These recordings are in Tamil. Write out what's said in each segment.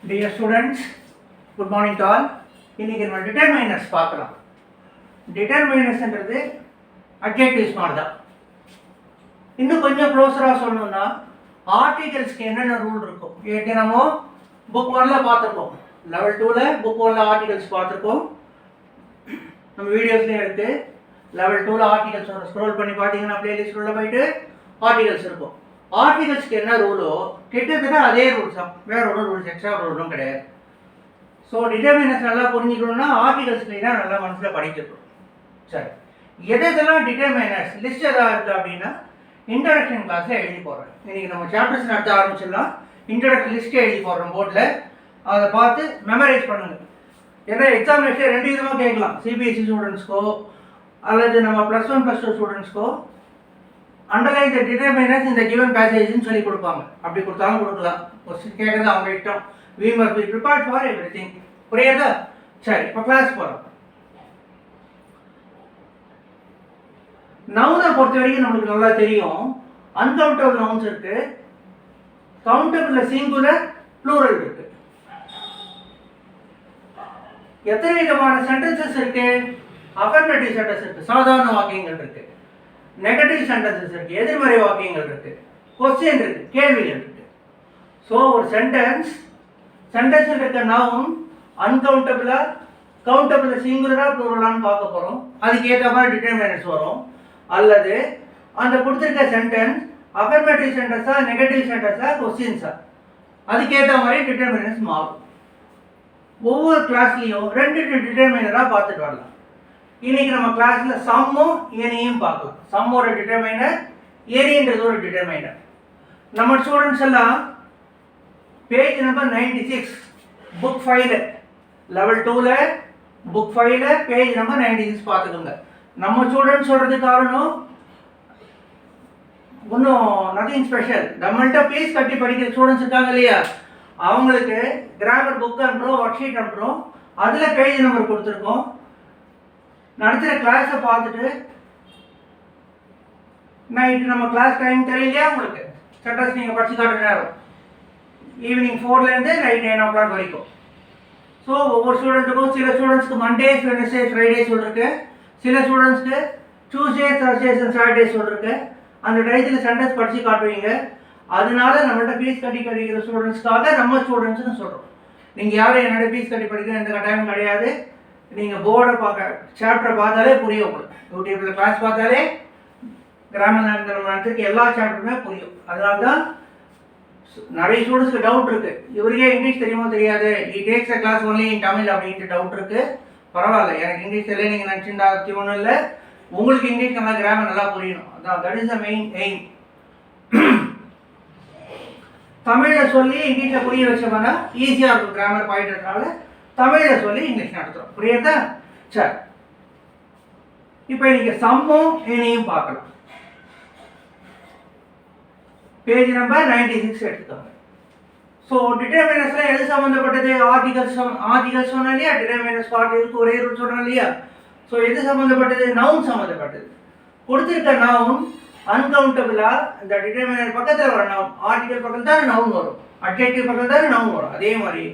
Dear students, good morning to all. இன்னைக்கு நம்ம டிட்டர்மைனர்ஸ் பார்க்கலாம். டிட்டர்மைனர்ஸ்ன்றது அட்ஜெக்டிவ்ஸ் மாதிரி தான். இன்னும் கொஞ்சம் க்ளோஸராக சொல்லணும்னா ஆர்டிகல்ஸ்க்கு என்னென்ன ரூல் இருக்கும். ஏற்கனவே நம்ம புக் 1ல பார்த்துருக்கோம். லெவல் 2ல் புக் 1ல் ஆர்டிகல்ஸ் பார்த்துருக்கோம். நம்ம வீடியோஸ்லேயும் எடுத்து லெவல் 2ல் ஆர்டிகல்ஸ் ஸ்க்ரோல் பண்ணி பார்த்தீங்கன்னா பிளேலிஸ்ட் உள்ள போயிட்டு ஆர்டிகல்ஸ் இருக்கும். ஆர்டிகல்ஸ்க்கு என்ன ரூலோ கிட்டத்தட்ட அதே ரூல்ஸ் தான், வேற ஒன்றும் ரூல்ஸ் எக்ஸ்ட்ரா ரூலும் கிடையாது. ஸோ டிட்டர்மினர்ஸ் நல்லா புரிஞ்சுக்கணும்னா ஆர்டிகல்ஸ்லேயே தான் நல்லா மனசில் படிக்கணும். சரி, எதெல்லாம் டிட்டர்மினர்ஸ் லிஸ்ட் எதாவது இருக்குது அப்படின்னா இன்ட்ரடக்ஷன் கிளாஸில் எழுதி போடுறேன். இன்றைக்கி நம்ம சாப்டர்ஸ் நடத்த ஆரம்பிச்சிடலாம். இன்ட்ரடக்ஷன் லிஸ்ட்டே எழுதி போடுறோம் போர்டில். அதை பார்த்து மெமரைஸ் பண்ணுங்கள். ஏன்னா எக்ஸாமினேஷன் ரெண்டு விதமாக கேட்கலாம். சிபிஎஸ்சி ஸ்டூடெண்ட்ஸ்க்கோ அல்லது நம்ம +1 +2 ஸ்டூடெண்ட்ஸ்க்கோ அண்டர்லைன் த டிட்டர்மினர்ஸ் இந்த கிவன் பேசேஜ்னு சொல்லி கொடுப்பாங்க. அப்படி கொடுத்தாலும் கொடுக்கலாம். கொஸ்டின் கேட்கறது அவங்க இஷ்டம். We must be prepared for everything. புரியுதா? சரி, இப்போ கிளாஸ் போகிறோம். நவுனை பொறுத்த வரைக்கும் நம்மளுக்கு நல்லா தெரியும். அன்கவுண்டபிள் நவுன்ஸ் இருக்கு, கவுண்டபிள் சிங்குலர் ப்ளூரல் இருக்கு. எத்தனை விதமான சென்டென்சஸ் இருக்கு? அஃபர்மேட்டிவ் சென்டென்ஸ் இருக்கு, சாதாரண வாக்கியங்கள் இருக்கு. நெகட்டிவ் சென்டென்சஸ் இருக்கு, எதிர்மறை வாக்கியங்கள் இருக்கு. கொஸ்டின் இருக்கு, கேள்விகள் இருக்கு. ஸோ ஒரு சென்டென்ஸில் இருக்க நவுன் அன்கவுண்டபிளா கவுண்டபிள் சிங்குலரா ப்ளூரலான்னு பார்க்க போகிறோம். அதுக்கு ஏற்ற மாதிரி டிட்டர்மினர்ஸ் வரும். அல்லது அந்த கொடுத்துருக்க சென்டென்ஸ் அஃபர்மேட்டிவ் சென்டென்ஸா நெகட்டிவ் சென்டென்ஸா கொஸ்டின்ஸா அதுக்கேற்ற மாதிரி டிட்டர்மினர்ஸ் மாறும். ஒவ்வொரு கிளாஸ்லேயும் ரெண்டு டிட்டர்மினராக பார்த்துட்டு வரலாம். இன்னைக்கு நம்ம கிளாஸில் சம்மும் ஏனியும் பார்க்கலாம். சம் ஒரு டிட்டர்மைனர், ஏனின்றது ஒரு டிட்டர்மைனர். நம்ம ஸ்டூடெண்ட்ஸ் எல்லாம் பேஜ் நம்பர் 96 புக் 5ல் லெவல் 2ல் புக் 5ல் பேஜ் நம்பர் 96 பார்த்துக்கோங்க. நம்ம ஸ்டூடெண்ட்ஸ் சொல்கிறது காரணம் ஒன்றும் நத்திங் ஸ்பெஷல். நம்மள்கிட்ட ஃபீஸ் கட்டி படிக்கிற ஸ்டூடெண்ட்ஸ் இருக்காங்க இல்லையா, அவங்களுக்கு கிராமர் புக் அனுப்புகிறோம், ஒர்க் ஷீட் அனுப்புகிறோம். அதில் பேஜ் நம்பர் கொடுத்துருக்கோம். நடத்துகிற கிளாஸை பார்த்துட்டு நைட்டு நம்ம கிளாஸ் டைம் தெரியலையா உங்களுக்கு, சென்டர்ஸ் நீங்கள் படிச்சு காட்டுற நேரம் ஈவினிங் 4லேருந்து நைட் 9 o'clock வரைக்கும். ஸோ ஒவ்வொரு ஸ்டூடெண்ட்டுக்கும் சில ஸ்டூடெண்ட்ஸ்க்கு மண்டேஸ், வெட்னஸ்டே, ஃப்ரைடே சொல்லிருக்கு. சில ஸ்டூடெண்ட்ஸ்க்கு டியூஸ்டே, தர்ஸ்டேஸ் அண்ட் சாட்டர்டே சொல்லிருக்கு. அந்த டயத்தில் சென்டர்ஸ் படித்து காட்டுவீங்க. அதனால நம்மள்ட்ட ஃபீஸ் கட்டி படிக்கிற ஸ்டூடெண்ட்ஸ்க்காக நம்ம ஸ்டூடெண்ட்ஸ்னு சொல்கிறோம். நீங்கள் யாரும் என்னோட ஃபீஸ் கட்டி படிக்கிற எந்த கட்டாயமும் கிடையாது. நீங்கள் போர்டை சாப்டரை பார்த்தாலே புரியும் உங்களுக்கு. யூடியூப்பில் கிளாஸ் பார்த்தாலே கிராமர் நடத்திருக்க எல்லா சாப்டருமே புரியும். அதனால தான் நிறைய ஸ்டூடெண்ட்ஸ்க்கு டவுட் இருக்குது. இவருக்கே இங்கிலீஷ் தெரியுமோ தெரியாது, he takes a class only in Tamil அப்படின்ட்டு டவுட் இருக்குது. பரவாயில்ல, எனக்கு இங்கிலீஷ் தெரியல நீங்கள் நினச்சிருந்தா ஒன்றும் இல்லை. உங்களுக்கு இங்கிலீஷ் நல்லா கிராமர் நல்லா புரியணும். அதான் that is the main aim. தமிழில் சொல்லி இங்கிலீஷில் புரிய வச்சோம்னா ஈஸியாக இருக்கும். கிராமர் பாயிண்ட்றதுனால தமிழில் சொல்லி இங்கிலீஷ் நடத்துகிறோம். புரியுதா? சரி, இப்போ இன்னைக்கு சம்மும் ஏனியும் பார்க்கலாம். பேஜ் நம்பர் 96 எடுத்துக்கோங்க. ஸோ டிட்டர்மினர்ஸ்லாம் எது சம்மந்தப்பட்டது? ஆர்டிகல்ஸ் சொன்னா இல்லையா, டிட்டர்மினர்ஸ் ஆர்டிகல்ஸ்க்கு ஒரே ரூல் சொன்னா இல்லையா. ஸோ எது சம்மந்தப்பட்டது? நவுன் சம்மந்தப்பட்டது. கொடுத்துருக்க நவுன் அன்கவுண்டபிளா இந்த டிட்டர்மினர் பக்கத்தில் வர நவுன், ஆர்டிகல் பக்கத்தில் தானே நவுன் வரும், அட்ஜெக்டிவ் பக்கத்தில் தானே நவுன் வரும். அதே மாதிரி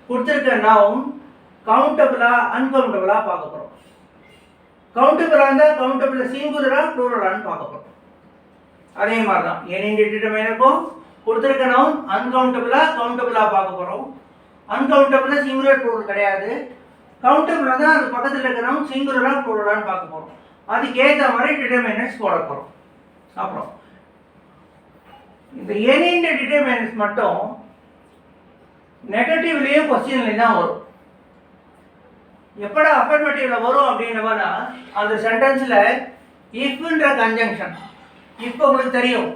கொடுத்துருக்க நவுன் கவுண்டபிளா அன்கவுண்டபிளா பார்க்க போகிறோம். கவுண்டபிளா இருந்தால் கவுண்டபிள் சிங்குலரா ப்ளூரலான்னு பார்க்க போகிறோம். அதே மாதிரி தான் ஏனின் டிட்டர்மினருக்கும் கொடுத்துருக்க நவுன் அன்கவுண்டபிளா கவுண்டபிளா பார்க்க போகிறோம். அன்கவுண்டபிளா சிங்குலர் ப்ளூரல் கிடையாது. கவுண்டபிளா தான் அது பக்கத்தில் இருக்க நவுன் சிங்குலரா ப்ளூரலான்னு பார்க்க போகிறோம். அதுக்கு ஏற்ற மாதிரி டிட்டர்மினர்ஸ் போட போகிறோம். அப்புறம் இந்த ஏனின் டிட்டர்மினர்ஸ் மட்டும் நெகட்டிவ்லேயும் கொஸ்டின்லேயும் தான் வரும். எப்படா அஃபர்மேட்டிவ்ல வரும் அப்படின்னா அந்த சென்டென்ஸில் இஃப்ன்ற கன்ஜங்ஷன். இப்போ உங்களுக்கு தெரியும்,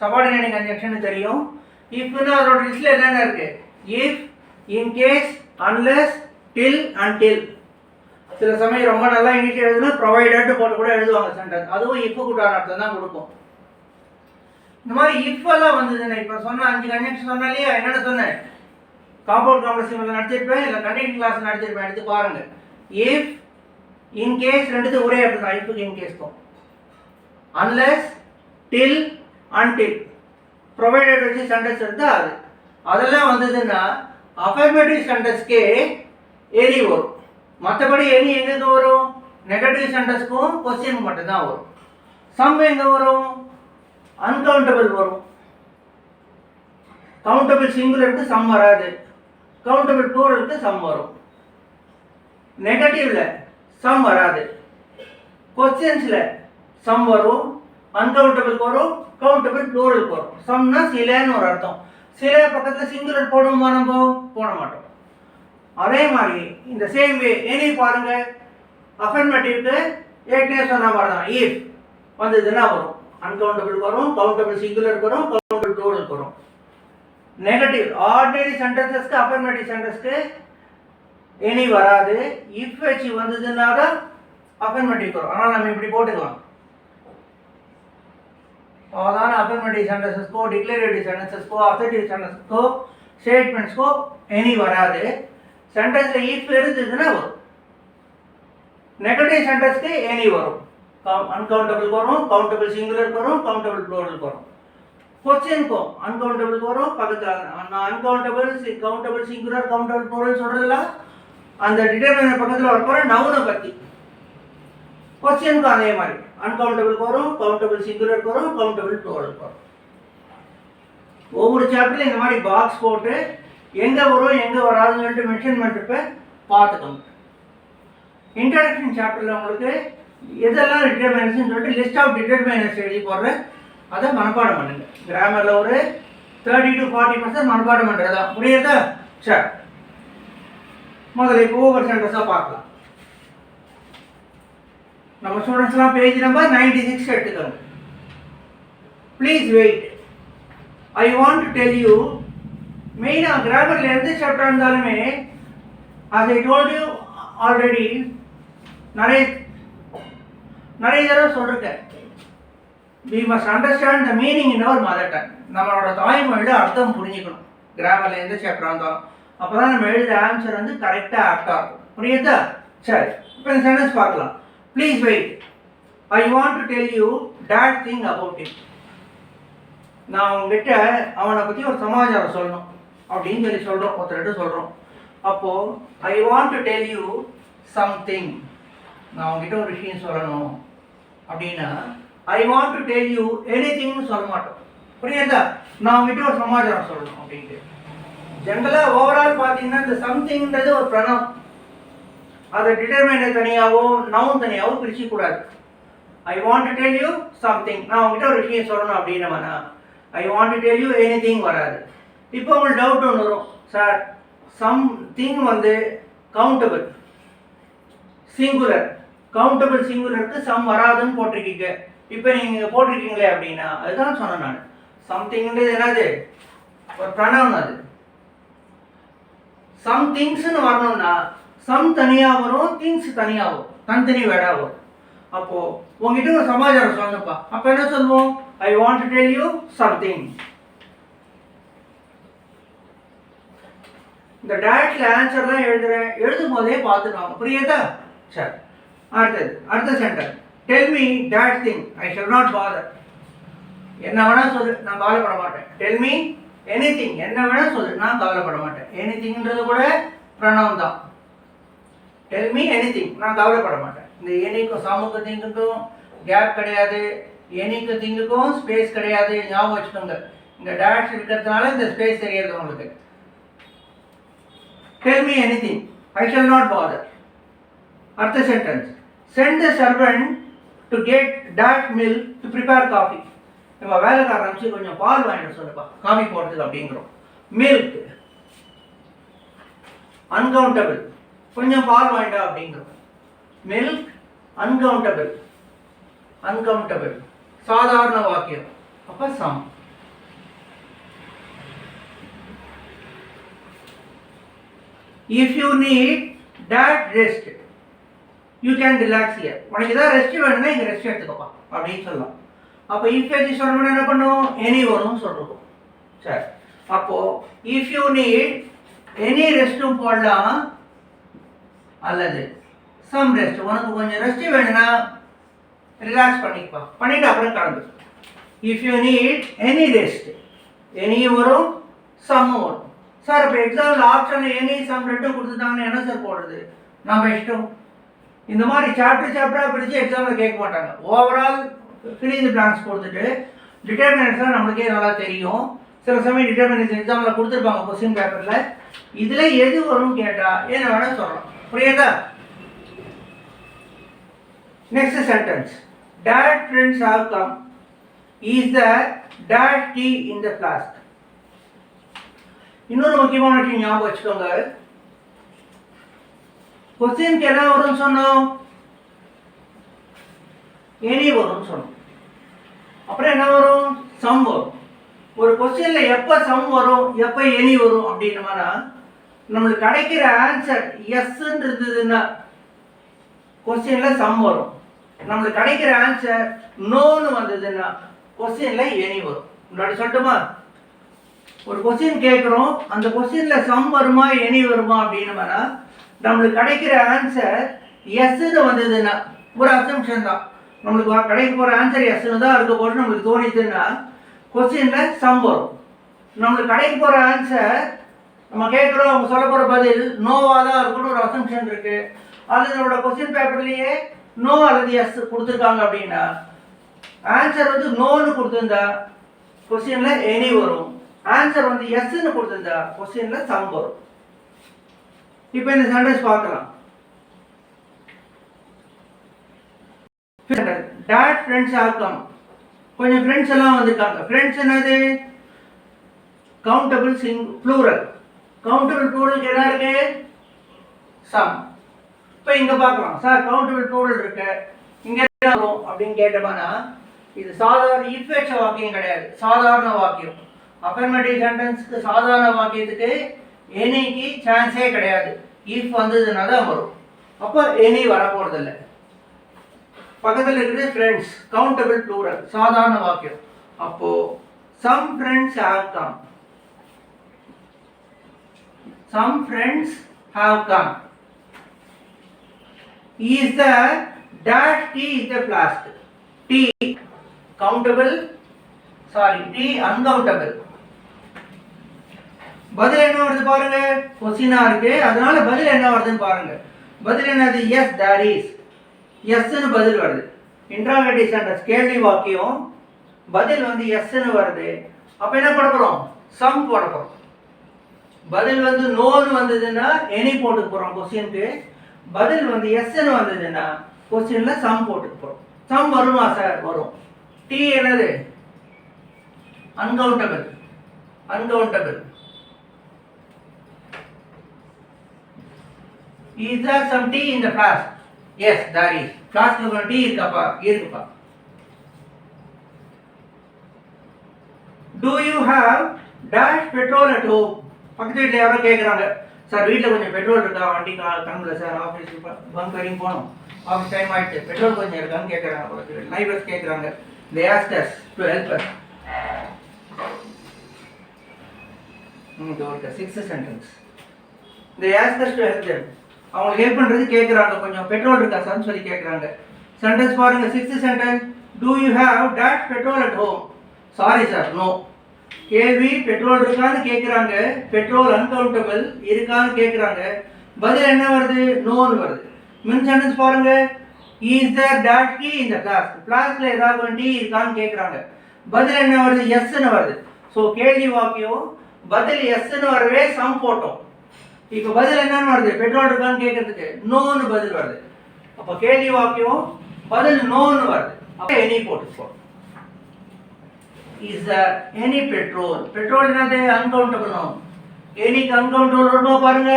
சபார்டினேட்டிங் கன்ஜங்ஷன் தெரியும். இஃப்னா அதோட லிஸ்ட்ல என்னென்ன இருக்கு? If, in case, unless, till, until. சில சமயம் ரொம்ப நல்லா இங்கிலீஷ் எழுதுனா ப்ரொவைடட் போட்டு கூட எழுதுவாங்க சென்டென்ஸ். அதுவும் இஃப் கூட்டான அர்த்தம் தான் கொடுக்கும். இந்த மாதிரி இஃப் எல்லாம் வந்ததுன்னா இப்போ சொன்ன 5 கன்ஜங்ஷன் சொன்னா இல்லையா, என்னென்ன சொன்னேன்? காம்பவுண்ட் காம்ப்ளெக்ஸ் சிம்பிள் நடத்திருப்பேன், இல்லை கண்டினியூ கிளாஸ் நடத்திருப்பேன். எடுத்து பாருங்க. இஃப், இன்கேஸ் ரெண்டுத்துக்கு ஒரே அர்த்தம் தான். இஃப்க்கு இன்கேஸ்க்கும். அன்லெஸ், டில், அன்டில் ப்ரொவைடட் வச்சு சென்டென்ஸ் எடுத்தால் அதெல்லாம் வந்ததுன்னா அஃபர்மேட்டிவ் சென்டென்ஸ்க்கே எனி வரும். மற்றபடி எனி எங்கே வரும்? நெகட்டிவ் சென்டென்ஸ்க்கும் கொஸ்டின் மட்டும்தான் வரும். சம் எங்கே வரும்? அன்கவுண்டபிள் வரும். கவுண்டபிள் சிங்குலருக்கு சம் வராது, கவுண்டபிள் ப்ளூரலுக்கு சம் வரும். நெகட்டிவ்ல சம் வராது, கொஸ்டின்ஸில் சம் வரும், அன்கவுண்டபிளுக்கு வரும், கவுண்டபிள் ப்ளூரலுக்கு வரும். சம்னா சிலன்னு ஒரு அர்த்தம். சில பக்கத்தில் சிங்குலர் போடுவோமா? நம்ம போட மாட்டோம். அதே மாதிரி இந்த சேம் வே எனி பாருங்க, அஃபர்மேட்டிவ்க்கு ஏற்கனவே சொன்ன மாதிரி தான். இஃப் வந்ததுன்னா வரும், அன்கவுண்டபிள் வரும், கவுண்டபிள் சிங்குலருக்கு வரும், கவுண்டபிள் ப்ளூரலுக்கு வரும். நெகட்டிவ் ஆர்டினரி சென்டென்சஸ்க்கு அஃபர்மேட்டிவ் சென்டென்ஸ்க்கு எனி வராது. இஃப் வச்சு வந்ததுன்னா தான் அஃபர்மேட்டிவ் வரும். ஆனால் நம்ம இப்படி போட்டுக்கலாம். சாதாரண அஃபர்மேட்டிவ் சென்டென்சஸ்க்கோ டிக்ளரேட்டிவ் சென்டென்சஸ்க்கோ அசர்ட்டிவ் சென்டென்ஸ்க்கோ ஸ்டேட்மெண்ட்ஸ்க்கோ எனி வராது. சென்டென்ஸில் இஃப் இருந்ததுன்னா வரும். நெகட்டிவ் சென்டென்ஸ்க்கு எனி வரும், அன்கவுண்டபிள் வரும், கவுண்டபிள் சிங்குலருக்கு வரும், கவுண்டபிள் ப்ளூரலுக்கு வரும். கொஸ்டினுக்கும் அன்கவுண்டபிள் வரும், பக்கத்தில் uncountable countable singular countable plural சொல்கிறதுல அந்த டிட்டர்மினர் பக்கத்தில் வரப்போகிற நவுனை பற்றி. கொஸ்டினுக்கும் அதே மாதிரி அன்கவுண்டபிளுக்கு வரும், கவுண்டபிள் சிங்குலருக்கு வரும், கவுண்டபிள் ப்ளூரலுக்கு வரும். ஒவ்வொரு சாப்டர்லையும் இந்த மாதிரி பாக்ஸ் போட்டு எங்கே வரும் எங்கே வராதுன்னு சொல்லிட்டு மென்ஷன் பண்ணிட்டு பார்த்துக்கோங்க. இன்ட்ரடக்ஷன் சாப்டரில் உங்களுக்கு எதெல்லாம் டிட்டர்மினர்ஸ்ன்னு சொல்லிட்டு லிஸ்ட் ஆஃப் டிட்டர்மினர்ஸ் எழுதி போடுறேன். அதை மனப்பாடம் பண்ணுங்க. கிராமரில் ஒரு 30 to 40% மனப்பாடம் பண்ணுறதா. புரியுதா? சரி, முதல்ல இப்போ ஓவர் சென்டென்ஸாக பார்க்கலாம். நம்ம ஸ்டூடெண்ட்ஸ்லாம் பேஜ் நம்பர் 96 எடுத்துக்கோங்க. Please wait, I want to tell you. மெயினாக கிராமரில் எந்த சாப்டர் இருந்தாலுமே as I told you already நிறைய தடவை சொல்லிருக்கேன். we must understand the meaning in our mother tongue. நம்மளோட தாய்மொழியில அர்த்தம் புரிஞ்சுக்கணும். கிராமரில் எந்த சாப்டர் இருந்தாலும் அப்போ தான் நம்ம எழுத ஆன்சர் வந்து கரெக்டாக ஆக்டாக இருக்கும். புரியுதா? சரி, இப்போ இந்த சென்டென்ஸ் பார்க்கலாம். Please wait, I want to tell you that thing about him. நான் உங்ககிட்ட அவனை பற்றி ஒரு சமாச்சாரம் சொல்லணும் அப்படின்னு சொல்லி சொல்கிறோம், ஒருத்தர்கிட்ட சொல்கிறோம். அப்போது I want to tell you something, நான் உங்ககிட்ட ஒரு விஷயம் சொல்லணும் அப்படின்னா I want to tell you எனிதிங்னு சொல்ல மாட்டோம். புரியுதா? நான் உங்ககிட்ட ஒரு சமாச்சாரம் சொல்லணும் அப்படின்ட்டு. ஜென்ரலாக ஓவரால் பார்த்தீங்கன்னா இந்த சம்திங்ன்றது ஒரு பிரணம். அதை டிட்டர்மினர் தனியாகவோ நவுன் தனியாகவோ பிரிச்சுக்கூடாது. I want to tell you something, நான் உங்ககிட்ட ஒரு விஷயம் சொல்லணும் அப்படின்னா I want to tell you anything வராது. இப்போ உங்களுக்கு டவுட் ஒன்று வரும், சார் சம்திங் வந்து கவுண்டபிள் சிங்குலர், கவுண்டபிள் சிங்குலருக்கு சம் வராதுன்னு போட்டிருக்கீங்க. இப்போ நீங்கள் போட்டிருக்கீங்களே அப்படின்னா அதுதான் சொன்னேன் நான். சம்திங்ன்றது என்னது? ஒரு பிரணவம். அது சம் திங்ஸ்ன்னு வரணும்னா சம் தனியாக வரும், திங்ஸ் தனியாக வரும், தனித்தனி வேடா வரும். அப்போது உங்ககிட்ட ஒரு சமாச்சாரம் சொல்லணும்ப்பா, அப்போ என்ன சொல்லுவோம்? ஐ want to tell you something. இந்த டைரக்ட்ல ஆன்சர்லாம் எழுதும் போதே பார்த்துக்கலாம். புரியுதா? சரி, அடுத்த sentence. Tell me that thing, I shall not bother. என்ன வேணா சொல்லு, நான் கவலைப்பட மாட்டேன். டெல் மீ எனிதிங், என்ன வேணா சொல்லு, நான் கவலைப்பட மாட்டேன். எனிதிங்ன்றது கூட பிரணவம் தான். டெல் மீ எனிதிங், நான் கவலைப்பட மாட்டேன். இந்த எனிக்கும் சமுக்கு திங்குக்கும் கேப் கிடையாது, எனிக்கு திங்குக்கும் ஸ்பேஸ் கிடையாது. ஞாபகம் வச்சுக்கோங்க. இந்த டேஷ் இருக்கிறதுனால இந்த ஸ்பேஸ் தெரியாது உங்களுக்கு. Tell me anything, I shall not bother. அடுத்த sentence. Send the servant to get that milk to prepare coffee. நம்ம வேலைக்காரன் அனுப்பிச்சு கொஞ்சம் பால் வாங்கிட்டு சொல்லுப்பா காஃபி போடுறதுக்கு அப்படிங்கிறோம். மில்க் அன்கவுண்டபிள், கொஞ்சம் பால் வாங்கிட்டா அப்படிங்கிறோம். மில்க் அன்கவுண்டபிள், அன்கவுண்டபிள் சாதாரண வாக்கியம். அப்போ some. If you need that rest, you can relax here. உனக்கு ஏதாவது ரெஸ்ட் வேணும்னா இங்கே ரெஸ்ட் எடுத்துக்கப்பா அப்படின்னு சொல்லலாம். அப்போ இஃப் வச்சு சொல்லணும்னா என்ன பண்ணும்? எனி வரும்னு சொல்கிறோம். சரி, அப்போது இஃப் யூ நீட் எனி ரெஸ்ட்டும் போடலாம், அல்லது சம் ரெஸ்ட், உனக்கு கொஞ்சம் ரெஸ்ட் வேணும்னா ரிலாக்ஸ் பண்ணிக்கப்பா, பண்ணிவிட்டு அப்புறம் கிளம்பு. If you need any rest, any வரும், சம்மும் வரும். சார் இப்போ எக்ஸாமில் ஆப்ஷனில் எனி சம் ரெண்டும் கொடுத்துட்டாங்கன்னு என்ன சார் போடுறது? நம்ம இஷ்டம். இந்த மாதிரி சாப்டராக பிரித்து எக்ஸாமில் கேட்க மாட்டாங்க. ஓவரால் ஃபில் தி பிளாங்க்ஸ் கொடுத்துட்டு டிட்டர்மினன்ட்ஸ்லாம் நம்மளுக்கே நல்லா தெரியும். சில சமயம் டிட்டர்மினன்ட்ஸ் எக்ஸாமில் கொடுத்துருப்பாங்க கொஸ்டின் பேப்பரில். இதில் எது வரும்னு கேட்டால் என்ன வேணால் சொல்லலாம். புரியுதா? Next sentence. Dad friends have come. Is there dad tea in the flask? இன்னொரு முக்கியமான விஷயம் ஞாபகம் வச்சுக்கோங்க. கொஸ்டினுக்கு என்ன வரும்னு சொன்னோம்? எனி வரும்னு சொன்னோம். அப்புறம் என்ன வரும்? சம் வரும். ஒரு கொஸ்டின்ல எப்ப சம் வரும் எப்ப எனி வரும் அப்படின்னா நம்மளுக்கு கிடைக்கிற ஆன்சர் எஸ்ன்னு இருந்ததுன்னா கொஸ்டின்ல சம் வரும். நம்மளுக்கு கிடைக்கிற ஆன்சர் நோன்னு வந்ததுன்னா கொஸ்டின்ல எனி வரும். முன்னாடி சொல்லட்டுமா? ஒரு கொஸ்டின் கேட்குறோம், அந்த கொஸ்டின்ல சம் வருமா எனி வருமா அப்படின்னா நம்மளுக்கு கிடைக்கிற ஆன்சர் எஸ்ன்னு வந்ததுன்னா ஒரு அசம்ஷன் தான். நம்மளுக்கு கிடைக்க போகிற ஆன்சர் எஸ்ன்னு தான் இருக்க போது நம்மளுக்கு தோணிதுன்னா கொஸ்டின்ல சம் வரும். நம்மளுக்கு கிடைக்க போகிற ஆன்சர் நம்ம கேட்குறோம், அவங்க சொல்ல போகிற பதில் நோவாக தான் இருக்குன்னு ஒரு அசம்ஷன் இருக்கு. அது நம்மளோட கொஸ்டின் பேப்பர்லேயே நோ அல்லது எஸ் கொடுத்துருக்காங்க அப்படின்னா ஆன்சர் வந்து நோன்னு கொடுத்துருந்தா கொஸ்டின்ல எனி வரும். ஆன்சர் வந்து எஸ்ன்னு கொடுத்துருந்தா கொஸ்டின்ல சம் வரும். இப்போ இந்த சென்டென்ஸ் பார்க்கலாம். Dad friends have come. கொஞ்சம் ஃப்ரெண்ட்ஸ் எல்லாம் வந்திருக்காங்க. ஃப்ரெண்ட்ஸ் என்னது? Countable plural. கவுண்டபிள் ப்ளூரல் என்ன இருக்கு? சம். இப்போ இங்க பார்க்கலாம். சார் கவுண்டபிள் ப்ளூரல் இருக்கு, இங்க என்ன வரும் அப்படின்னு கேட்டோம்னா இது சாதாரண இஃபேட்ச வாக்கியம் கிடையாது, சாதாரண வாக்கியம். அஃபர்மேட்டிவ் சென்டென்ஸ்க்கு சாதாரண வாக்கியத்துக்கு எனீக்கு சான்ஸே கிடையாது. இஃப் வந்ததுன்னா தான் வரும். அப்போ எனி வரப்போறது இல்லை. பக்கத்தில் இருக்குது ஃப்ரெண்ட்ஸ், கவுண்டபிள் ப்ளூரல், சாதாரண வாக்கியம். அப்போ some friends have come. Some friends have come. Is the dash tea in the flask? Tea countable, sorry, tea uncountable. பதில் என்ன வருது பாருங்க. கொஸ்டினா இருக்கு, அதனால பதில் என்ன வருதுன்னு பாருங்க. பதில் என்னது? yes there is. yes னு பதில் வருது. இன்டராகேட்டிவ் சென்டென்ஸ் கேள்வி வாக்கியம், பதில் வந்து yes னு வருது. அப்ப என்ன போட போறோம்? சம் போட போறோம். பதில் வந்து நோன்னு வந்ததுன்னா எனி போட்டு போறோம் கொஸ்டினுக்கு. பதில் வந்து எஸ்ன்னு வந்ததுன்னா கொஸ்டின்ல சம் போட்டு போறோம். சம் வருமா சார்? வரும். டி என்னது? Uncountable. Uncountable. Is there some tea in the flask? Yes, there is. Flask ல டீ இருக்காப்பா? இருக்குப்பா. Do you have dash petrol at home? பக்கத்து வீட்டில் யாரோ கேட்குறாங்க, சார் வீட்டில் கொஞ்சம் பெட்ரோல் இருக்கா, வண்டி கிளம்பல சார், ஆஃபீஸ் பங்க் வரைக்கும் போகணும், ஆஃபீஸ் டைம் ஆகிடுச்சு, பெட்ரோல் கொஞ்சம் இருக்கான்னு கேட்குறாங்க. நைபர்ஸ் கேட்குறாங்க. They asked us to help us. Sixth sentence. They asked us to help them. அவங்களுக்கு ஹெல்ப் பண்ணுறது கேட்குறாங்க, கொஞ்சம் பெட்ரோல் இருக்கா சார்னு சொல்லி கேட்குறாங்க. சென்டென்ஸ் பாருங்க. Sixth sentence. Do you have that petrol at home? Sorry sir, no. கேள்வி பெட்ரோல் இருக்கான்னு கேட்குறாங்க, பெட்ரோல் அன்கவுண்டபிள் இருக்கான்னு கேட்குறாங்க. பதில் என்ன வருது? நோன்னு வருது. மின் சென்டென்ஸ் பாருங்க. Is there dot key in the flask? ஃப்ளாஸ்க்ல ஏதாவது வண்டி இருக்கான்னு கேட்குறாங்க. பதில் என்ன வருது? எஸ்ன்னு வருது. ஸோ கேள்வி வாக்கியம் பதில் எஸ்ன்னு வரவே சம் போட்டோம். இப்போ பதில் என்னன்னு வருது? பெட்ரோல் இருக்கான்னு கேட்கறதுக்கு நோன்னு பதில் வருது. அப்போ கேள்வி வாக்கியம் பதில் நோன்னு வருது. அப்போ எனி போட்டுப்போம். Is there any petrol? Petrol என்னது? uncountable noun. anyக்கு uncountable வருமா பாருங்க.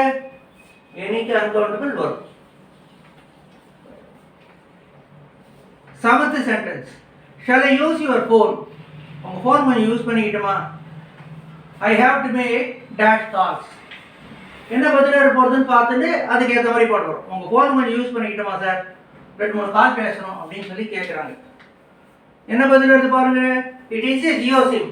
anyக்கு uncountable வரும். seventh sentence. Shall I use your phone? உங்க phone கொஞ்சம் use பண்ணிக்கிட்டுமா? I have to make dash calls. என்ன பதில் போறதுன்னு பார்த்துட்டு அதுக்கு ஏற்ற மாதிரி போடுறோம். உங்க phone கொஞ்சம் யூஸ் பண்ணிக்கிட்டுமா சார், 2-3 கால் பேசணும் அப்படின்னு சொல்லி கேட்குறாங்க. என்ன பதில் எடுத்து பாருங்க. It is a Jio sim.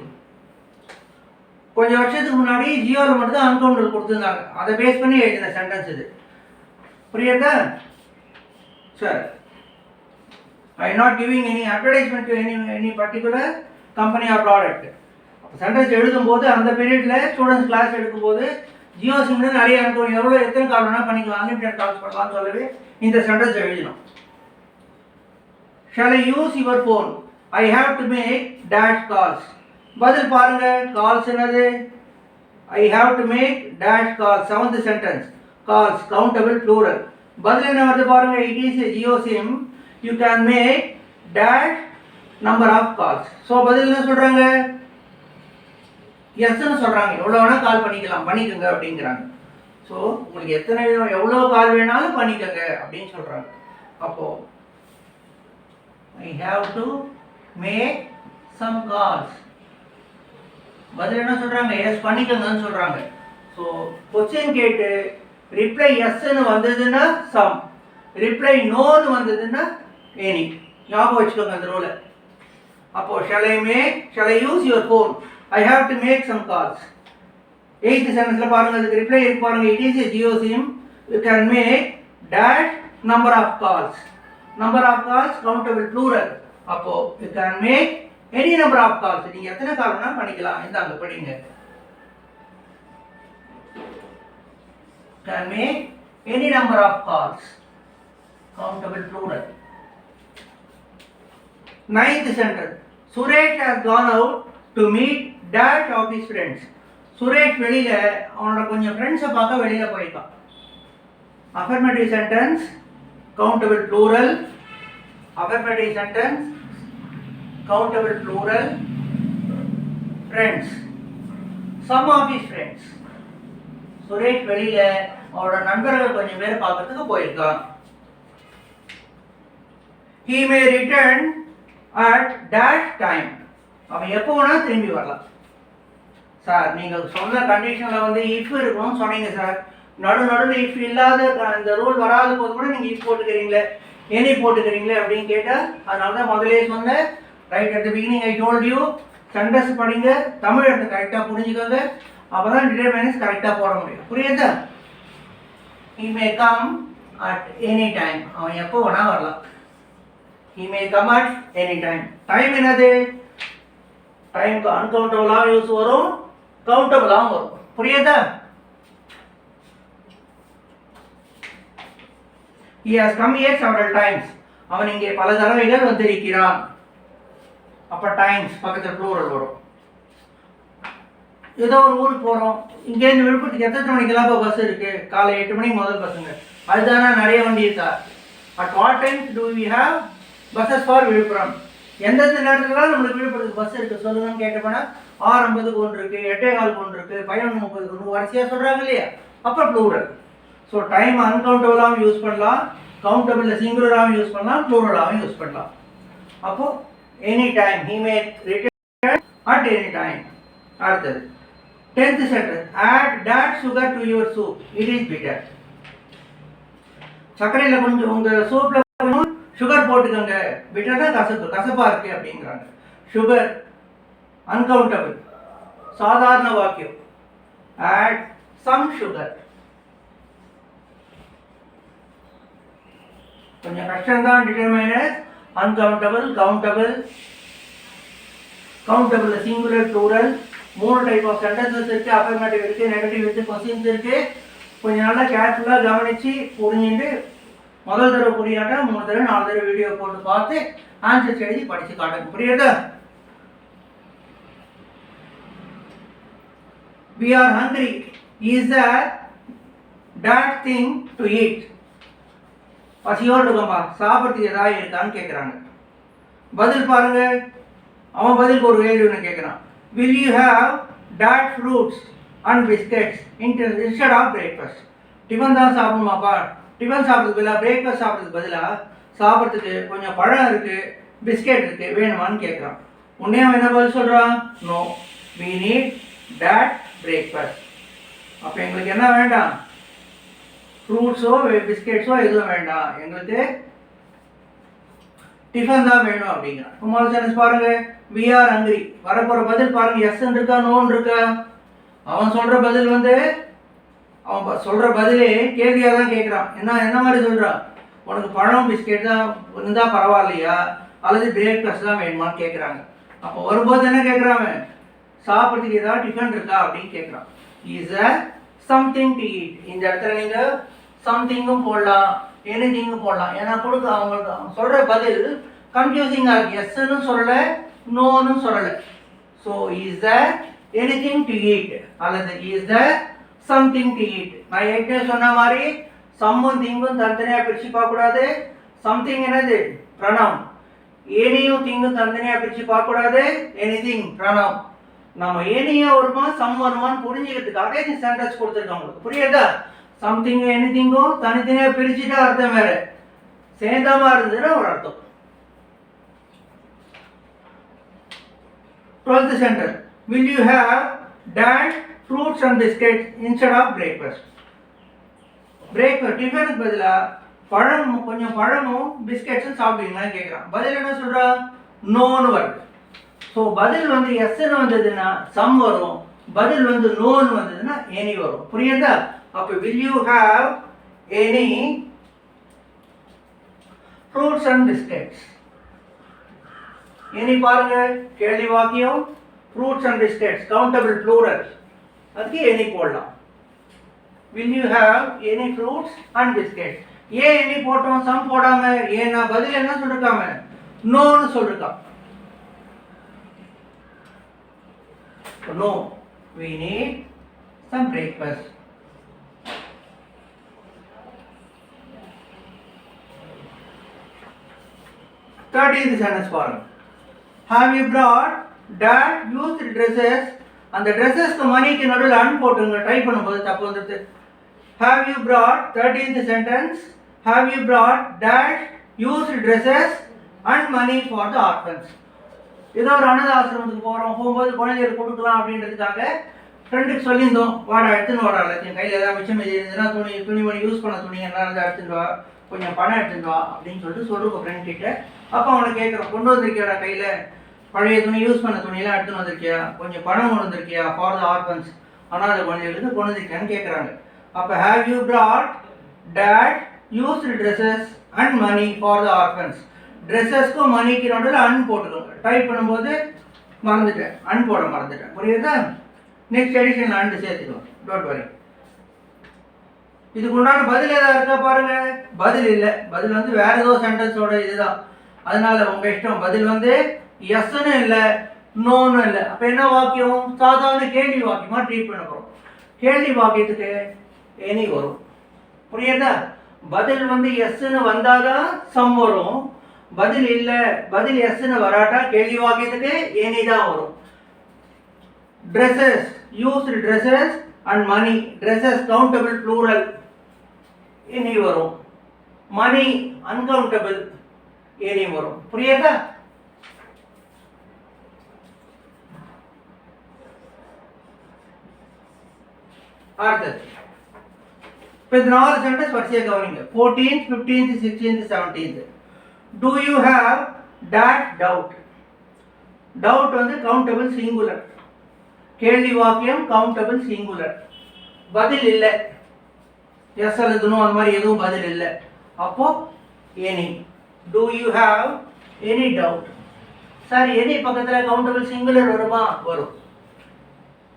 கொஞ்சம் வருஷத்துக்கு முன்னாடி ஜியோவில் மட்டும் தான் அன்கவுண்டபிள் கொடுத்துருந்தாங்க. அதை பேஸ் பண்ணி எழுதின சென்டென்ஸ் இது. புரியுதா sir? I not giving any advertisement to any particular company or product. Sentence எழுதும்போது அந்த பீரியடில் ஸ்டூடெண்ட்ஸ் கிளாஸ் எடுக்கும்போது ஜியோ சிம்ல நிறைய அனுப்புவோம், எத்தனை கால் வேணால் பண்ணிக்கலாம், அன்லிமிட்டட் கால்ஸ் பண்ணலாம்னு சொல்லவே இந்த சென்டென்ஸ் எழுதணும். Shall I use your phone? I have to make dash calls. பதில் பாருங்க, கால்ஸ் என்னது? I have to make dash calls. 7th sentence. Calls countable plural. பதில் என்ன வருது பாருங்க, it is a Jio SIM. You can make dash number of calls. So பதில் என்ன சொல்றாங்க? எஸ்ன்னு சொல்றாங்க, எவ்வளோ வேணால் கால் பண்ணிக்கோங்க அப்படிங்கிறாங்க. ஸோ உங்களுக்கு எவ்வளோ கால் வேணாலும் பண்ணிக்கோங்க அப்படின்னு சொல்றாங்க. அப்போ I have to make some calls. பதில் என்ன சொல்றாங்க? எஸ் பண்ணிக்கோங்கன்னு சொல்றாங்க. ஸோ கொஸ்டின் கேட்டு ரிப்ளை எஸ்ன்னு வந்ததுன்னா சம், ரிப்ளை நோன்னு வந்ததுன்னா எனி. ஞாபகம் வச்சுக்கோங்க அந்த ரூலை. அப்போ shall I use your phone? I have to make some calls. 8th sentence பாருங்க, அதுக்கு ரிப்ளை இருக்கு பாருங்க, it is a Jio SIM. You can make dash number of calls. Number of calls countable plural. அப்போ you can make any number of calls. நீங்க எத்தனை கால் வேணா பண்ணிக்கலாம். இந்தாங்க படிங்க. Can make any number of calls. Countable plural. 9th sentence. Suresh has gone out to meet dash of his friends. Suresh வெளியில அவனோட கொஞ்சம் ஃப்ரெண்ட்ஸை பார்க்க வெளியில போயிருக்கான். Affirmative sentence countable plural. Affirmative sentence countable plural. Friends. Some of his friends. Suresh வெளியில அவரோட நண்பர்கள் கொஞ்சம் பேரை பார்க்கறதுக்கு போயிருக்கான். He may return at dash time. அவன் எப்போ வேணா திரும்பி வரலாம். சார் நீங்கள் சொன்ன கண்டிஷனில் வந்து இஃப் இருக்கணும்னு சொன்னீங்க சார், நடுவில் இஃப் இல்லாத இந்த ரூல் வராத போது கூட நீங்கள் இஃப் போட்டுக்கிறீங்களே, எனி போட்டுக்கிறீங்களே அப்படின்னு கேட்டால், அதனால தான் முதலே சொன்னேன். Right at the beginning I told you, sentence படிங்க, தமிழ் எடுத்து கரெக்டாக புரிஞ்சுக்கோங்க, அப்போ தான் டிட்டர்மினன்ஸ் கரெக்டாக போட முடியும். புரியுதா? he may come at any time. அவன் எப்போ வேணா வரலாம். he may come at any time. Time என்னது? டைமுக்கு அன்கவுண்டபிளாக யூஸ் வரும், கவுண்டபிளாகவும் வரும். புரியுதா? he has come here several times. அவன் இங்கே பல தடவைகள் வந்திருக்கிறான். அப்ப டைம்ஸ் பக்கத்தில் ப்ளூரல் வரும். ஏதோ ஒரு ஊருக்கு போகிறோம், இங்கேருந்து விழுப்புரத்துக்கு எத்தனை மணிக்கெல்லாம் இப்போ பஸ் இருக்குது? காலை 8 மணிக்கு முதல் பஸ்ஸுங்க. அதுதானே நிறைய வண்டி இருக்கா? At what times do we have buses for Villupuram? எந்தெந்த நேரத்துலாம் நம்மளுக்கு விழுப்புரத்துக்கு பஸ் இருக்குது சொல்லுங்கன்னு கேட்டப்போனா 6:50 ஒன்று இருக்குது, 8:15 ஒன்று இருக்குது, 11:30 ஒன்று, வரிசையாக சொல்கிறாங்க இல்லையா? அப்போ ப்ளூரல். ஸோ டைம் அன்கவுண்டபிளாகவும் யூஸ் பண்ணலாம், கவுண்டபிளில் சிங்குலராகவும் யூஸ் பண்ணலாம், ப்ளூரலாகவும் யூஸ் பண்ணலாம். அப்போது any time, he may return at any time. அடுத்தது 10th sentence. Add that sugar to your soup. It is bitter. சர்க்கரையில் கொஞ்சம் உங்கள் சூப்பில் கொஞ்சம் சுகர் போட்டுக்கோங்க, பிட்டர்னா கசப்பாக இருக்குது அப்படிங்கிறாங்க. சுகர் அன்கவுண்டபிள், சாதாரண வாக்கியம். ஆட் சம் சுகர், கொஞ்சம் கஷ்டம்தான். Determiners uncountable, countable. Countable singular, plural. 3 type of sentences இருக்குது. அஃபர்மேட்டிவ் இருக்குது, நெகட்டிவ் இருக்குது, கொஸ்டின்ஸ் இருக்குது. கொஞ்சம் நல்லா கேர்ஃபுல்லாக கவனித்து புரிஞ்சுட்டு முதல் தடவை புரியாட்டா 3 தடவை 4 தடவை வீடியோ போட்டு பார்த்து ஆன்சர்ஸ் எழுதி படித்து காட்டுங்க. புரியுதா? We are hungry. Is there that thing to eat? பசியோடு இருக்கோம்பா, சாப்பிட்றதுக்கு ஏதாவது இருக்கான்னு கேட்குறாங்க. பதில் பாருங்க, அவன் பதிலுக்கு ஒரு கேள்வி ஒன்று கேட்குறான். Will you have that fruits and biscuits instead of breakfast? Tiffin தான் சாப்பிடணுமாப்பா, டிஃபன் சாப்பிட்றதுக்கு பதிலாக பிரேக்ஃபாஸ்ட் சாப்பிட்றதுக்கு பதிலாக சாப்பிட்றதுக்கு கொஞ்சம் பழம் இருக்குது, பிஸ்கெட் இருக்குது, வேணுமான்னு கேட்குறான். உடனே அவன் என்ன பதில் சொல்கிறான்? No, we need that breakfast. அப்போ எங்களுக்கு என்ன வேண்டாம்? ஃப்ரூட்ஸோ பிஸ்கெட்ஸோ எதுவும் வேண்டாம், எங்களுக்கு டிஃபன் தான் வேணும் அப்படிங்கிறான். முதல் சென்டென்ஸ் பாருங்க, we are hungry. வரப்போகிற பதில் பாருங்க, எஸ்ன்னு இருக்கா நோன்னு இருக்கா? அவன் சொல்கிற பதில் வந்து, அவன் சொல்கிற பதிலே கேள்வியாக தான் கேட்குறான். என்ன மாதிரி சொல்கிறான்? உனக்கு பழம் பிஸ்கெட் தான் இருந்தால் பரவாயில்லையா, அல்லது பிரேக்ஃபாஸ்ட் தான் வேணுமான்னு கேட்குறாங்க. அப்போ வரும்போது என்ன கேட்குறான்? சாப்பிட்றதுக்கு ஏதாவது டிஃபன் இருக்கா அப்படின்னு கேட்குறான். Is a something to eat. இந்த இடத்துல நீங்கள் சம்திங்கும் போடலாம், எனிதிங்கும் போடலாம். ஏன்னா கொடுக்க அவங்களுக்கு சொல்கிற பதில் கன்ஃபியூசிங்காக இருக்குது. எஸ்ன்னு சொல்லலை, நோன்னு சொல்லலை. So is the anything to eat அல்லது is the something to eat. நான் ஏற்கனவே சொன்ன மாதிரி சம்மும் திங்கும் தனித்தனியாக பிரித்து பார்க்கக்கூடாது. சம்திங் என்னது ப்ரணவம், ஏனியும் திங்கும் தனித்தனியாக பிரித்து பார்க்கக்கூடாது. எனிதிங் ப்ரணவம். நம்ம ஏனியா வருமா சம் வருமானு புரிஞ்சுக்கிறதுக்காக இந்த சென்டென்ஸ் கொடுத்துருக்காங்க. உங்களுக்கு புரியுதா? சம்திங்கும் எனிதிங்கும் தனித்தனியாக பிரிச்சுட்டா அர்த்தம் வேறு, சேர்ந்தாம இருந்ததுன்னா ஒரு அர்த்தம். 12th sentence. Will you have dash fruits and biscuits instead of breakfast? டிஃபனுக்கு பதிலாக பழம், கொஞ்சம் பழமும் பிஸ்கெட்ஸும் சாப்பிடுவீங்களான்னு கேட்குறான். பதில் என்ன சொல்கிறா? நோன்னு வருது. ஸோ பதில் வந்து எஸ்ன்னு வந்ததுன்னா சம் வரும், பதில் வந்து நோன்னு வந்ததுன்னா எனி வரும். புரியுதா? அப்போ will you have any fruits and biscuits. Any பாருங்க கேள்வி வாக்கியம், fruits and biscuits countable plural, அதுக்கு எனி போடலாம். Will you have any fruits and biscuits. ஏன் எனி போட்டோம் சம் போடாம? ஏன்னா பதில் என்ன சொல்லிருக்காம? நோன்னு சொல்லிருக்கான். No, we need some breakfast. Thirteenth sentence பாருங்க. Have you brought dad used dresses? அந்த ட்ரெஸ்ஸஸ்க்கு மணிக்கு நடுவில் அன் போட்டுங்க. டைப் பண்ணும்போது தப்பு வந்துடுது. Have you brought 13th sentence. Have you brought dad used dresses and money for the orphans? ஏதோ ஒரு அனாதை ஆசிரமத்துக்கு போகிறோம், போகும்போது குழந்தைகளுக்கு கொடுக்கலாம் அப்படின்றதுக்காக ஃப்ரெண்டுக்கு சொல்லியிருந்தோம், வாடா எடுத்துன்னு வாடா, எல்லாத்தையும் கையில் ஏதாவது மிச்சம் மீதி இருந்ததுன்னா துணிமணி யூஸ் பண்ண துணி எல்லாம் இருந்தால் எடுத்துட்டு வா, கொஞ்சம் பணம் எடுத்துட்டு வா அப்படின்னு சொல்லிட்டு சொல்லுவோம் ஃப்ரெண்ட் கிட்ட. அப்போ அவனை கேட்குறோம், கொண்டு வந்திருக்கியாடா கையில் பழைய துணி யூஸ் பண்ண துணியெல்லாம் எடுத்துன்னு வந்திருக்கியா, கொஞ்சம் பணம் கொண்டு வந்திருக்கியா ஃபார் த ஆர்ஃபன்ஸ், அனாதை குழந்தைகளுக்கு கொண்டு வந்திருக்கியான்னு கேட்குறாங்க. அப்போ have you brought dad used dresses and money for the orphans. ட்ரெஸ்ஸஸ்க்கும் மணிக்கு நடுவில் அன் போட்டுக்கோங்க. டைப் பண்ணும்போது மறந்துட்டேன், அன் போட மறந்துட்டேன். புரியுதா? நெக்ஸ்ட் எடிஷன் அண்டு சேர்த்துக்கோங்க, டோன்ட் வரி. இதுக்கு உண்டான பதில் ஏதாவது இருக்கா பாருங்க. பதில் இல்லை. பதில் வந்து வேற ஏதோ சென்டென்ஸோட இதுதான். அதனால உங்க இஷ்டம். பதில் வந்து எஸ்ன்னு இல்லை, நோன்னு இல்லை. அப்போ என்ன வாக்கியம்? சாதாரண கேள்வி வாக்கியமாக ட்ரீட் பண்ண போகிறோம். கேள்வி வாக்கியத்துக்கு எனி வரும். புரியுதா? பதில் வந்து எஸ்ன்னு வந்தாதான் சம் வரும். பதில் இல்லை, பதில் எஸ்ன்னு வராட்டா கேள்வி வாக்கியத்துக்கு எனி தான் வரும். Dresses, used dresses and money, dresses countable plural, any வரும். மணி அன்கவுண்டபிள், எனி வரும். புரியுதா? அடுத்தது இப்போ இந்த 4 சென்டென்ஸ் வரிசையாக கவனிங்க. 14th, 15th, 16th, 17th. Do you have that doubt? Doubt வந்து கவுண்டபிள் சிங்குலர். கேள்வி வாக்கியம் கவுண்டபிள் சிங்குலர். பதில் இல்லை, எஸ் அல்லது நோ அந்த மாதிரி எதுவும் பதில் இல்லை. அப்போ any. Do you have any doubt? Sir any பக்கத்தில் கவுண்டபிள் சிங்குலர் வருமா? வரும்.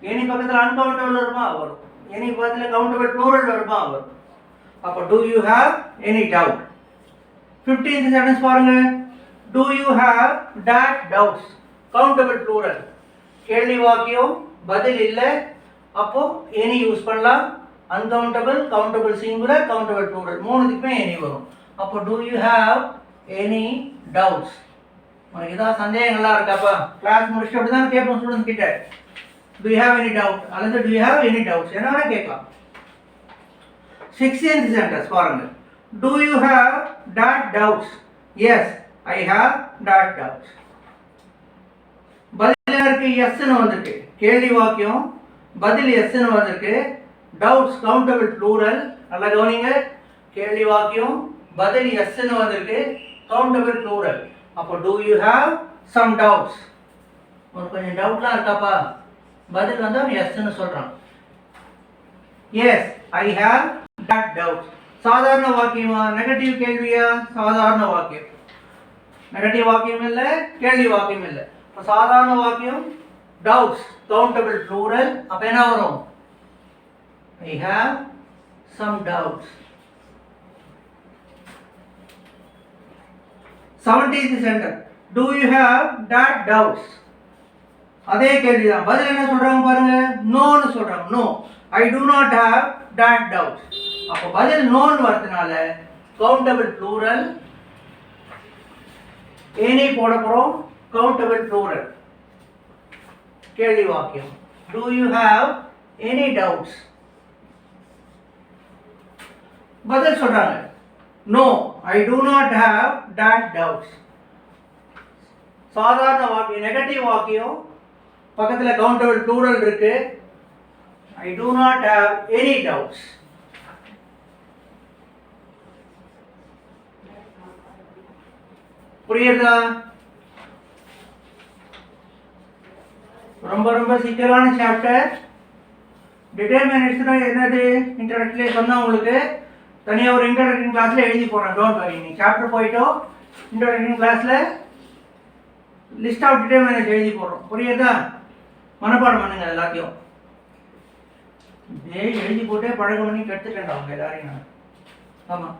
எனி பக்கத்தில் அன்கவுண்டபிள் வருமா? வரும். எனி பக்கத்தில் கவுண்டபிள் ப்ளூரல் வருமா? வரும். அப்போ do you have any doubt? 15th sentence பாருங்க. Do you have that doubts? Countable plural. கேள்வி வாக்கியம் பதில் இல்லை, அப்போ எனி யூஸ் பண்ணலாம். Uncountable, countable singular, countable plural மூணுத்துக்குமே எனி வரும். அப்போ do you have any doubts? உனக்கு ஏதாவது சந்தேகங்கள்லாம் இருக்காப்பா? கிளாஸ் முடிச்சுட்டு அப்படி தான் கேட்போம் ஸ்டூடெண்ட்ஸ் கிட்ட. Do you have any doubt? அல்லது do you have any doubts? என்ன வேணா கேட்கலாம். 16th sentence பாருங்க. Do you have that doubts? Yes, I have that doubts. பதில் இருக்கு எஸ்ன்னு வந்திருக்கு. கேள்வி வாக்கியம் பதில் எஸ்ன்னு வந்திருக்கு. Doubts countable plural. நல்லா கவனிங்க. கேள்வி வாக்கியம் பதில் எஸ்ன்னு வந்திருக்கு, கவுண்டபிள் ப்ளூரல். அப்போ do you have some doubts? உனக்கு கொஞ்சம் டவுட்லாம் இருக்காப்பா? பதில் வந்து அவன் எஸ்ன்னு சொல்றான். Yes, I have that doubts. சாதாரண வாக்கியமா நெகட்டிவ் கேள்வியா? சாதாரண வாக்கியம். நெகட்டிவ் வாக்கியம் இல்லை, கேள்வி வாக்கியம் இல்லை. இப்போ சாதாரண வாக்கியம் doubts countable plural அப்ப என்ன வரும் I have some doubts. 70th sentence do you have that doubts அதே கேள்விதான் பதில் என்ன சொல்றாங்க பாருங்க நோன்னு சொல்றாங்க no I do not have that doubts அப்ப பதில் நோன்னு வரதுனால countable plural any போட போறோம் countable plural கேள்வி வாக்கியம் do you have any doubts பதில் சொல்றாங்க no I do not have that doubts சாதாரண வாக்கியம் நெகட்டிவ் வாக்கியம் பக்கத்துல countable plural இருக்கு I do not have any doubts புரியுதா ரொம்ப ரொம்ப சிக்கலான சாப்டர் டிட்டர்மினேட்ஸ்னா என்னது இன்ட்ரோடக்ஷன்ல சொன்னா உங்களுக்கு தனியா ஒரு இன்ட்ரோடக்ஷன் கிளாஸ்ல எழுதி போறேன் டோன்ட் வரி நீ சாப்டர் போய்ட்டோ இன்ட்ரோடக்ஷன் கிளாஸ்ல லிஸ்ட் ஆஃப் டிட்டர்மினேட்ஸ் எழுதி போறோம் புரியுதா மனப்பாடம் பண்ணுங்க எல்லாத்தையும் எழுதி போட்டே பழக்கம் பண்ணி கெடுத்துட்டேன் அவங்க எல்லாரையும் நான் ஆமா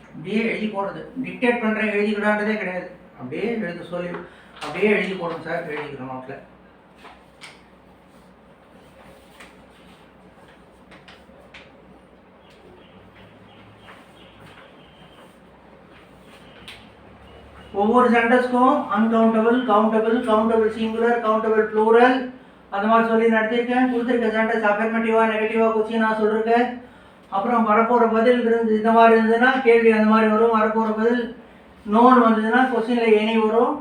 அப்படியே எழுதி போடுறது டிக்டேட் பண்ணுறேன் எழுதிக்கிறான்றதே கிடையாது அப்படியே எழுத சொல்லி அப்படியே எழுதி போடுறோம் சார் எழுதிக்கிறோம் நோட்டில் ஒவ்வொரு சென்டென்ஸ்க்கும் uncountable countable countable singular countable plural அந்த மாதிரி சொல்லி நடத்தியிருக்கேன் கொடுத்துருக்கேன் சென்டென்ஸ் அஃபர்மேட்டிவாக நெகட்டிவாக கொஸ்டினாக சொல்லியிருக்கேன் அப்புறம் வரப்போகிற பதில் இருந்து இந்த மாதிரி இருந்ததுன்னா கேள்வி அந்த மாதிரி வரும் வரப்போகிற பதில் நோன் வந்ததுன்னா கொஸ்டினில் எனி வரும்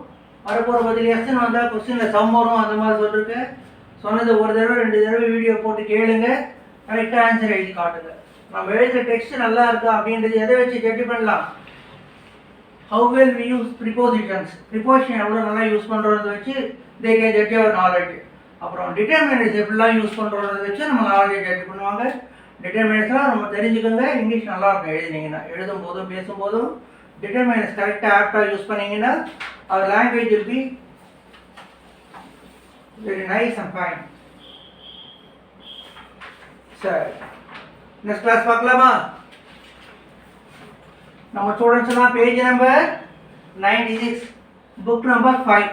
வரப்போகிற பதில் எஸ்ன்னு வந்தால் கொஸ்டினில் சம் வரும் அந்த மாதிரி சொல்லியிருக்கேன் சொன்னது ஒரு தடவை 2 தடவை வீடியோ போட்டு கேளுங்க கரெக்டாக ஆன்சர் எழுதி காட்டுங்க நம்ம எழுதுகிற டெக்ஸ்ட் நல்லா இருக்கா அப்படின்றது எதை வச்சு ஜட்ஜ் பண்ணலாம் how well we use prepositions preposition எவ்வளோ நல்லா யூஸ் பண்ணுறத வச்சு they can judge our knowledge அப்புறம் டிட்டர்மினேட்ஸ் எப்படிலாம் யூஸ் பண்ணுறத வச்சு நம்ம நாலேஜை ஜட்ஜ் பண்ணுவாங்க டிட்டர்மினேட்ஸ்லாம் நம்ம தெரிஞ்சுக்கோங்க இங்கிலீஷ் நல்லா இருக்கும் எழுதினீங்கன்னா எழுதும் போதும் பேசும்போதும் டிட்டர்மினேட்ஸ் கரெக்டாக ஆப்டாக யூஸ் பண்ணிங்கன்னா அவர் language will be very nice and fine சரி நெக்ஸ்ட் கிளாஸ் பார்க்கலாமா நம்ம ஸ்டூடெண்ட்ஸ்லாம் page number 96 book number 5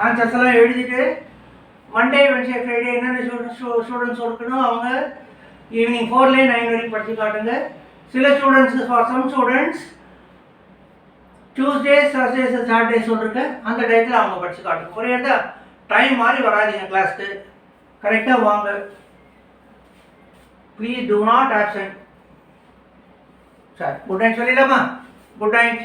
answers எல்லாம் எழுதிட்டு மண்டே வென்ஸ்டே ஃப்ரைடே என்னென்ன ஸ்டூடெண்ட்ஸ் இருக்கணும் அவங்க ஈவினிங் 4லேயே 9 வரைக்கும் படித்து காட்டுங்க சில students for some students Tuesdays தர்ஸ்டேஸ் Saturday சொல்லிருக்கேன் அந்த டயத்தில் அவங்க படித்து காட்டுங்க புரியுதா டைம் மாதிரி வராதிங்க கிளாஸ்க்கு கரெக்டாக வாங்க please do not absent sir good night சொல்லிடலாமா குட் நைட்